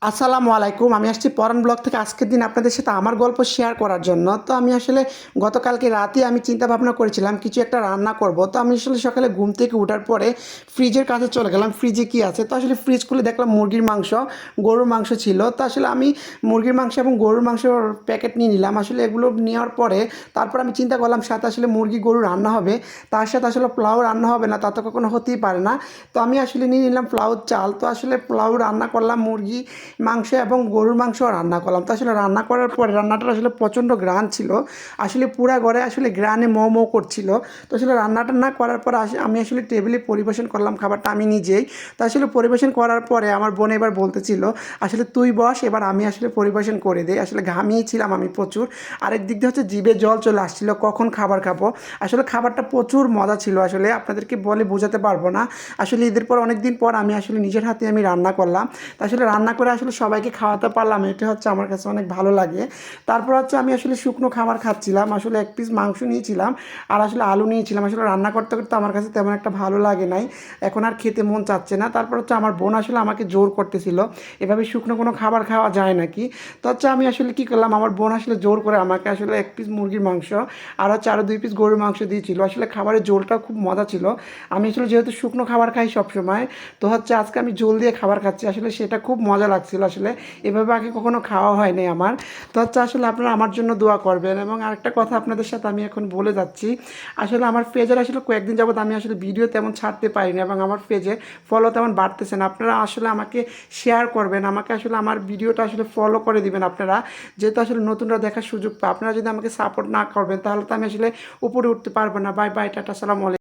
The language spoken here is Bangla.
আসসালামু আলাইকুম। আমি আসছি পরান ব্লগ থেকে আজকের দিন আপনাদের সাথে আমার গল্প শেয়ার করার জন্য। তো আমি আসলে গতকালকে রাতে আমি চিন্তা ভাবনা করেছিলাম কিছু একটা রান্না করব। তো আমি আসলে সকালে ঘুম থেকে উঠার পরে ফ্রিজের কাছে চলে গেলাম, ফ্রিজে কী আছে? তো আসলে ফ্রিজ খুলে দেখলাম মুরগির মাংস, গরুর মাংস ছিল। তো আসলে আমি মুরগির মাংস এবং গরুর মাংসর প্যাকেট নিয়ে নিলাম। আসলে এগুলো নেওয়ার পরে তারপর আমি চিন্তা করলাম সাথে আসলে মুরগি গরু রান্না হবে, তার সাথে আসলে পোলাও রান্না হবে না, তা তো কখনো হতেই পারে না। তো আমি আসলে নিয়ে নিলাম পোলাওর চাল। তো আসলে পোলাও রান্না করলাম, মুরগি মাংস এবং গরুর মাংসও রান্না করলাম। তো আসলে রান্না করার পরে রান্নাটা আসলে প্রচণ্ড ঘ্রাণ ছিল, আসলে পুরা ঘরে আসলে ঘ্রাণে মো করছিল। তো আসলে রান্নাটা না করার পর আমি আসলে টেবিলে পরিবেশন করলাম খাবারটা আমি নিজেই। তো আসলে পরিবেশন করার পরে আমার বোন এবার বলতেছিল আসলে তুই বস, এবার আমি আসলে পরিবেশন করে দিই। আসলে ঘামিয়েছিলাম আমি প্রচুর। আরেক দিক দিয়ে হচ্ছে জিভে জল চলে আসছিল কখন খাবার খাবো। আসলে খাবারটা প্রচুর মজা ছিল, আসলে আপনাদেরকে বলে বোঝাতে পারবো না। আসলে ঈদের পর অনেক দিন পর আমি আসলে নিজের হাতে আমি রান্না করলাম। তো আসলে রান্না করে আসলে সবাইকে খাওয়াতে পারলাম, এটা হচ্ছে আমার কাছে অনেক ভালো লাগে। তারপর হচ্ছে আমি আসলে শুকনো খাবার খাচ্ছিলাম, আসলে এক পিস মাংস নিয়েছিলাম আর আসলে আলু নিয়েছিলাম। আসলে রান্না করতে করতে আমার কাছে তেমন একটা ভালো লাগে নাই, এখন আর খেতে মন চাচ্ছে না। তারপর হচ্ছে আমার বোন আসলে আমাকে জোর করতেছিল, এভাবে শুকনো কোনো খাবার খাওয়া যায় নাকি। তো হচ্ছে আমি আসলে কী করলাম, আমার বোন আসলে জোর করে আমাকে আসলে এক পিস মুরগির মাংস আর হচ্ছে আরও 2 পিস গরুর মাংস দিয়েছিল। আসলে খাবারের ঝোলটাও খুব মজা ছিল। আমি আসলে যেহেতু শুকনো খাবার খাই সবসময়, তো হচ্ছে আজকে আমি ঝোল দিয়ে খাবার খাচ্ছি, আসলে সেটা খুব মজা লাগছিল। আসলে এভাবে আগে কখনো খাওয়া হয়নি আমার। তো হচ্ছে আসলে আপনারা আমার জন্য দোয়া করবেন। এবং আরেকটা কথা আপনাদের সাথে আমি এখন বলে যাচ্ছি, আসলে আমার পেজের আসলে কয়েকদিন যাবত আমি আসলে ভিডিও তেমন ছাড়তে পারিনি এবং আমার পেজে ফলো তেমন বাড়তেছে না। আপনারা আসলে আমাকে শেয়ার করবেন, আমাকে আসলে আমার ভিডিওটা আসলে ফলো করে দিবেন আপনারা, যেহেতু আসলে নতুনরা দেখার সুযোগ পায়। আপনারা যদি আমাকে সাপোর্ট না করবেন তাহলে তো আমি আসলে উপরে উঠতে পারবো না। বাই বাই, টাটা, সালাম আলাইকুম।